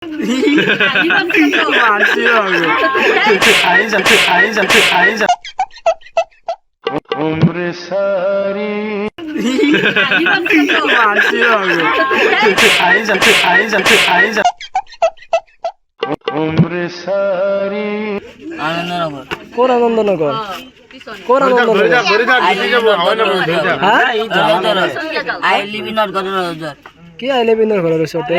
उम्र सारी उम्र सारी আনন্দনগর কোন আনন্দনগর কোন আনন্দনগর হ্যাঁ I live in not Ghadar কি আইলে বিন্দর ঘরের ওচৰতে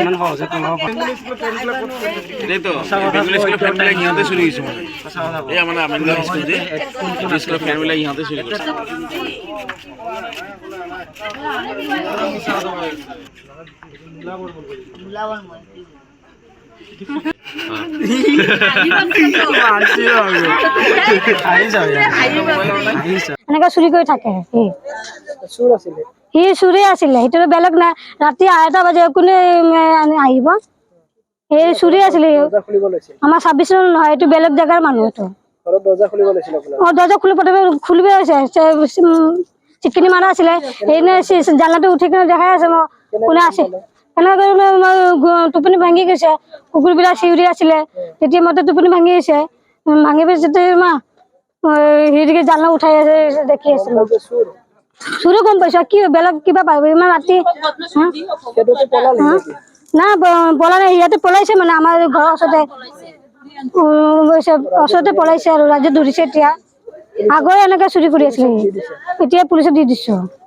তো ইংলিশ স্কুল ফ্রেন্ড মিলে ইহাতে চুরি গেছে এই মানে আমেরিকান স্কুল যে ইংলিশ স্কুল ফ্রেন্ড মিলে ইহাতে চুরি করছে এনেকে চুৰি কৰি থাকে চুৰ আছিলে সি চুৰি আছিলে সেইটো বেলেগ নাই ৰাতি 8টা বাজে কোনে আহিব এই চুৰি আছিলে দৰজা খুলিব লৈছিল আমাৰ 26 জন নহয় এইটো বেলেগ জাগাৰ মানুহ এইটো ঘৰত দৰজা খুলিব লৈছিল আপোনাৰ দৰজা খুলি পঠাবে খুলিবে আছে চিকনি মাৰা আছিলে এনে জানলাটো উঠি কিনে দেখাই আছে মই কোনে আছে এনেকৈ টোপনি ভাঙি গৈছে কুকুৰবিলাক চিউৰি আছিলে তেতিয়া মতে টোপনি ভাঙি গৈছে ভাঙি পিছতে মা হেৰিকে জানলা উঠাই আছে দেখি আছিলো চুৰ চুৰো গম পাইছো কি বেলেগ কিবা পাৰিব ইমান ৰাতি সেইটোতে পলালে নেকি না পলা নাই ইয়াতে পলাইছে মানে আমাৰ ঘৰৰ ওচৰতে পলাইছে আৰু ৰাজ্য ধৰিছে এতিয়া আগৰে এনেকে চুৰি কৰি আছিলে এতিয়া পুলিচে দি দিছো